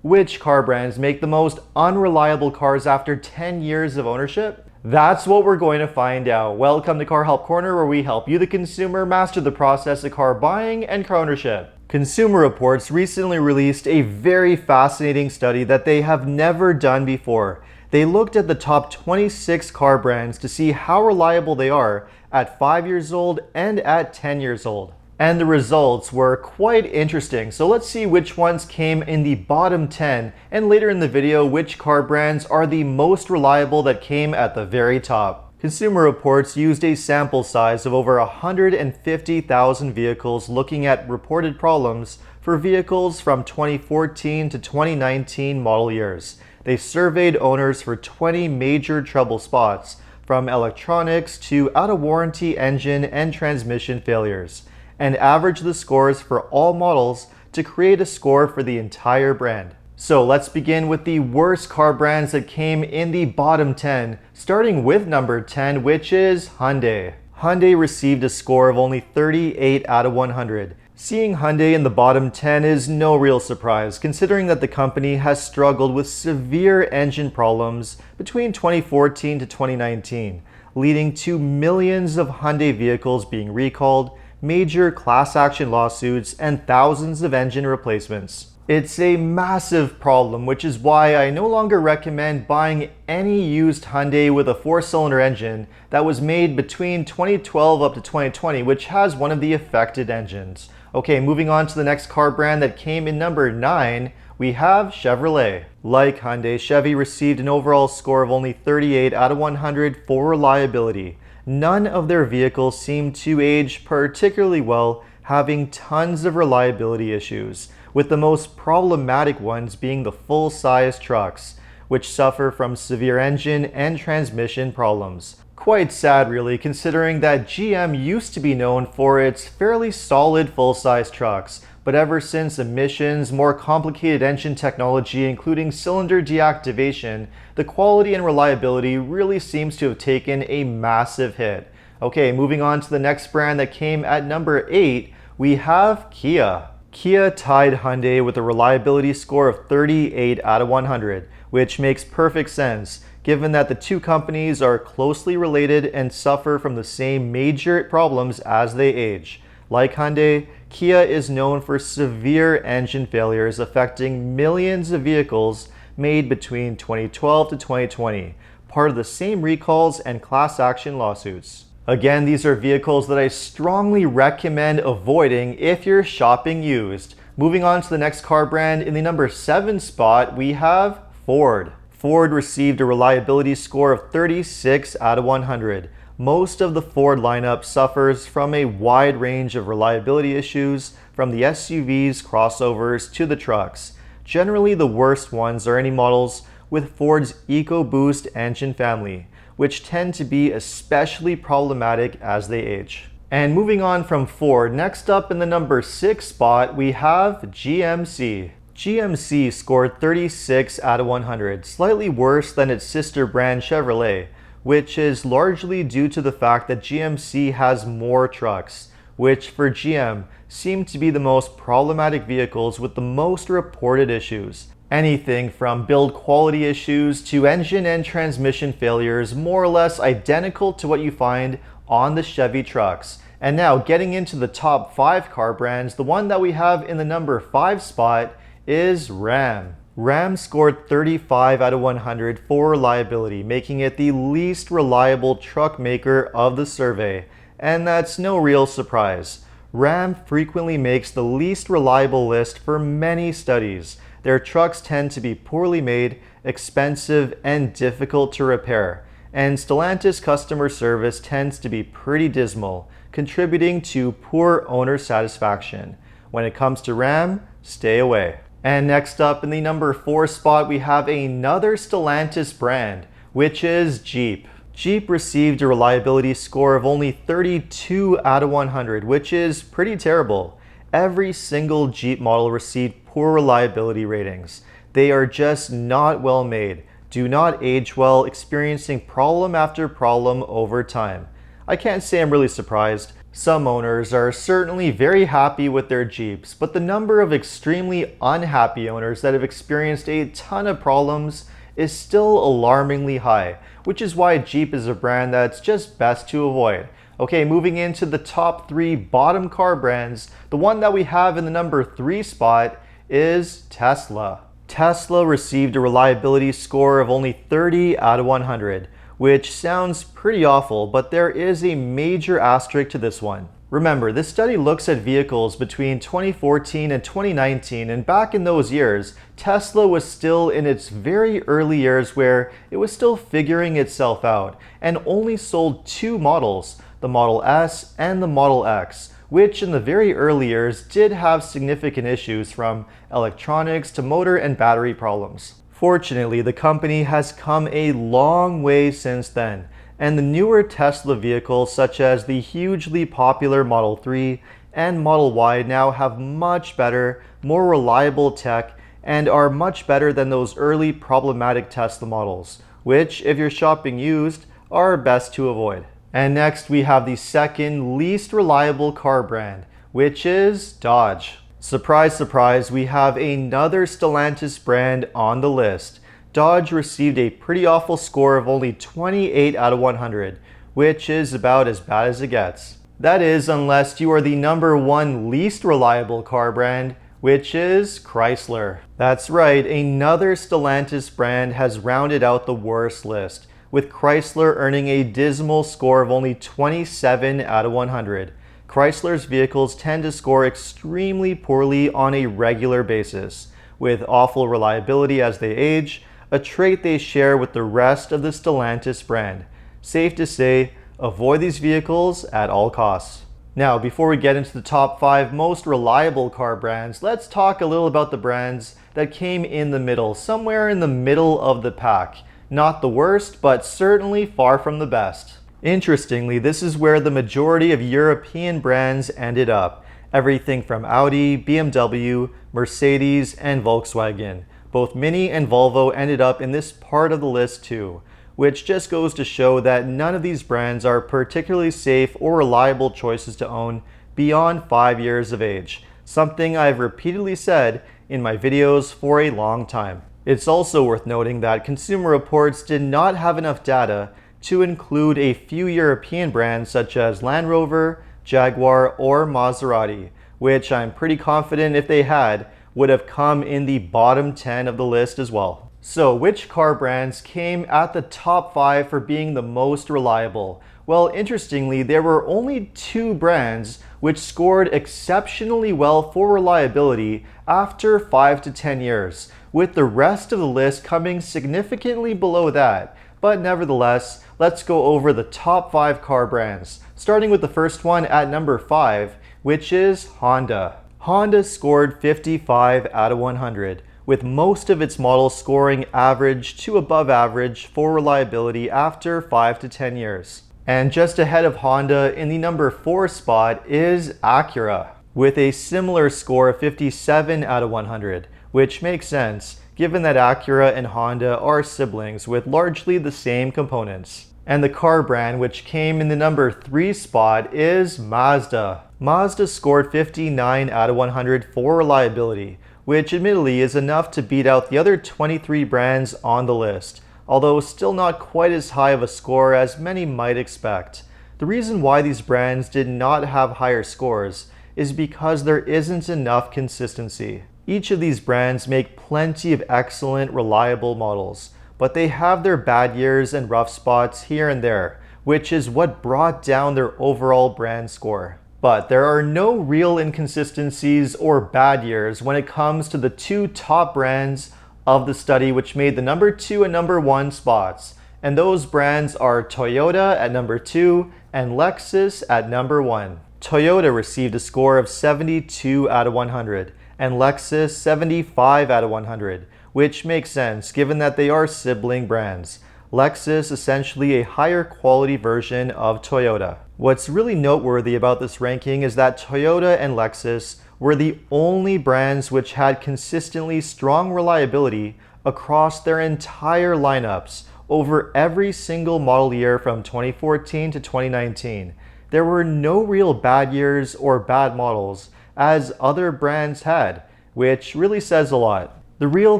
Which car brands make the most unreliable cars after 10 years of ownership? That's what we're going to find out. Welcome to Car Help Corner, where we help you, the consumer, master the process of car buying and car ownership. Consumer Reports recently released a very fascinating study that they have never done before. They looked at the top 26 car brands to see how reliable they are at 5 years old and at 10 years old. And the results were quite interesting, so let's see which ones came in the bottom 10, and later in the video which car brands are the most reliable that came at the very top. Consumer Reports used a sample size of over 150,000 vehicles, looking at reported problems for vehicles from 2014 to 2019 model years. They surveyed owners for 20 major trouble spots, from electronics to out-of-warranty engine and transmission failures, and average the scores for all models to create a score for the entire brand. So let's begin with the worst car brands that came in the bottom 10, starting with number 10, which is Hyundai. Hyundai received a score of only 38 out of 100. Seeing Hyundai in the bottom 10 is no real surprise, considering that the company has struggled with severe engine problems between 2014 to 2019, leading to millions of Hyundai vehicles being recalled, major class action lawsuits, and thousands of engine replacements. It's a massive problem, which is why I no longer recommend buying any used Hyundai with a 4-cylinder engine that was made between 2012 up to 2020, which has one of the affected engines. Okay, moving on to the next car brand that came in number 9, we have Chevrolet. Like Hyundai, Chevy received an overall score of only 38 out of 100 for reliability. None of their vehicles seem to age particularly well, having tons of reliability issues, with the most problematic ones being the full-size trucks, which suffer from severe engine and transmission problems. Quite sad really, considering that GM used to be known for its fairly solid full-size trucks, but ever since emissions, more complicated engine technology, including cylinder deactivation, the quality and reliability really seems to have taken a massive hit. Okay, moving on to the next brand that came at number 8, we have Kia. Kia tied Hyundai with a reliability score of 38 out of 100, which makes perfect sense, given that the two companies are closely related and suffer from the same major problems as they age. Like Hyundai, Kia is known for severe engine failures affecting millions of vehicles made between 2012 to 2020, part of the same recalls and class action lawsuits. Again, these are vehicles that I strongly recommend avoiding if you're shopping used. Moving on to the next car brand, in the number 7 spot, we have Ford. Ford received a reliability score of 36 out of 100. Most of the Ford lineup suffers from a wide range of reliability issues, from the SUVs, crossovers, to the trucks. Generally, the worst ones are any models with Ford's EcoBoost engine family, which tend to be especially problematic as they age. And moving on from Ford, next up in the number 6 spot, we have GMC. GMC scored 36 out of 100, slightly worse than its sister brand Chevrolet, which is largely due to the fact that GMC has more trucks, which for GM seem to be the most problematic vehicles with the most reported issues. Anything from build quality issues to engine and transmission failures, more or less identical to what you find on the Chevy trucks. And now getting into the top 5 car brands, the one that we have in the number 5 spot is Ram. Ram scored 35 out of 100 for reliability, making it the least reliable truck maker of the survey. And that's no real surprise. Ram frequently makes the least reliable list for many studies. Their trucks tend to be poorly made, expensive, and difficult to repair. And Stellantis customer service tends to be pretty dismal, contributing to poor owner satisfaction. When it comes to Ram, stay away. And next up in the number 4 spot, we have another Stellantis brand, which is Jeep. Jeep received a reliability score of only 32 out of 100, which is pretty terrible. Every single Jeep model received poor reliability ratings. They are just not well made, do not age well, experiencing problem after problem over time. I can't say I'm really surprised. Some owners are certainly very happy with their Jeeps, but the number of extremely unhappy owners that have experienced a ton of problems is still alarmingly high, which is why Jeep is a brand that's just best to avoid. Okay, moving into the top 3 bottom car brands, the one that we have in the number 3 spot is Tesla. Tesla received a reliability score of only 30 out of 100, which sounds pretty awful, but there is a major asterisk to this one. Remember, this study looks at vehicles between 2014 and 2019, and back in those years, Tesla was still in its very early years where it was still figuring itself out, and only sold 2 models, the Model S and the Model X, which in the very early years did have significant issues from electronics to motor and battery problems. Fortunately, the company has come a long way since then, and the newer Tesla vehicles such as the hugely popular Model 3 and Model Y now have much better, more reliable tech and are much better than those early problematic Tesla models, which, if you're shopping used, are best to avoid. And next we have the second least reliable car brand, which is Dodge. Surprise, surprise, we have another Stellantis brand on the list. Dodge received a pretty awful score of only 28 out of 100, which is about as bad as it gets. That is, unless you are the number 1 least reliable car brand, which is Chrysler. That's right, another Stellantis brand has rounded out the worst list, with Chrysler earning a dismal score of only 27 out of 100. Chrysler's vehicles tend to score extremely poorly on a regular basis, with awful reliability as they age, a trait they share with the rest of the Stellantis brand. Safe to say, avoid these vehicles at all costs. Now, before we get into the top 5 most reliable car brands, let's talk a little about the brands that came in the middle, somewhere in the middle of the pack. Not the worst, but certainly far from the best. Interestingly, this is where the majority of European brands ended up. Everything from Audi, BMW, Mercedes, and Volkswagen. Both Mini and Volvo ended up in this part of the list too, which just goes to show that none of these brands are particularly safe or reliable choices to own beyond 5 years of age, something I've repeatedly said in my videos for a long time. It's also worth noting that Consumer Reports did not have enough data to include a few European brands such as Land Rover, Jaguar, or Maserati, which I'm pretty confident if they had would have come in the bottom 10 of the list as well. So which car brands came at the top 5 for being the most reliable? Well, interestingly, there were only 2 brands which scored exceptionally well for reliability after 5 to 10 years, with the rest of the list coming significantly below that. But nevertheless, let's go over the top 5 car brands, starting with the first one at number 5, which is Honda. Honda scored 55 out of 100, with most of its models scoring average to above average for reliability after 5 to 10 years. And just ahead of Honda in the number 4 spot is Acura, with a similar score of 57 out of 100, which makes sense given that Acura and Honda are siblings with largely the same components. And the car brand which came in the number 3 spot is Mazda. Mazda scored 59 out of 100 for reliability, which admittedly is enough to beat out the other 23 brands on the list, although still not quite as high of a score as many might expect. The reason why these brands did not have higher scores is because there isn't enough consistency. Each of these brands make plenty of excellent, reliable models, but they have their bad years and rough spots here and there, which is what brought down their overall brand score. But there are no real inconsistencies or bad years when it comes to the 2 top brands of the study which made the number 2 and number 1 spots, and those brands are Toyota at number 2 and Lexus at number 1. Toyota received a score of 72 out of 100, and Lexus 75 out of 100, which makes sense given that they are sibling brands. Lexus essentially a higher quality version of Toyota. What's really noteworthy about this ranking is that Toyota and Lexus were the only brands which had consistently strong reliability across their entire lineups over every single model year from 2014 to 2019. there were no real bad years or bad models, as other brands had, which really says a lot. The real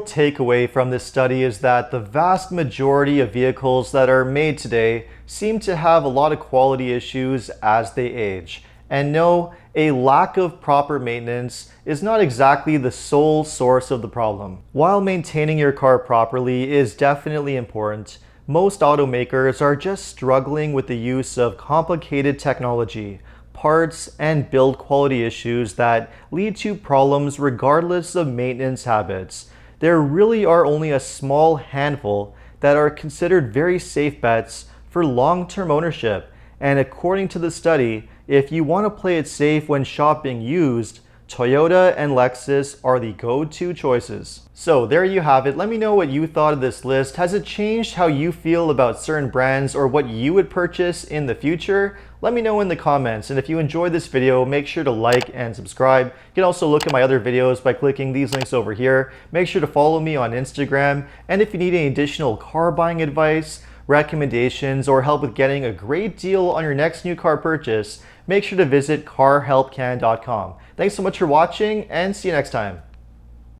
takeaway from this study is that the vast majority of vehicles that are made today seem to have a lot of quality issues as they age. And no, a lack of proper maintenance is not exactly the sole source of the problem. While maintaining your car properly is definitely important, most automakers are just struggling with the use of complicated technology, parts, and build quality issues that lead to problems regardless of maintenance habits. There really are only a small handful that are considered very safe bets for long-term ownership, and according to the study, if you want to play it safe when shopping used, Toyota and Lexus are the go-to choices. So there you have it. Let me know what you thought of this list. Has it changed how you feel about certain brands or what you would purchase in the future? Let me know in the comments. And if you enjoyed this video, make sure to like and subscribe. You can also look at my other videos by clicking these links over here. Make sure to follow me on Instagram. And if you need any additional car buying advice, recommendations, or help with getting a great deal on your next new car purchase, make sure to visit carhelpcan.com. Thanks so much for watching, and see you next time.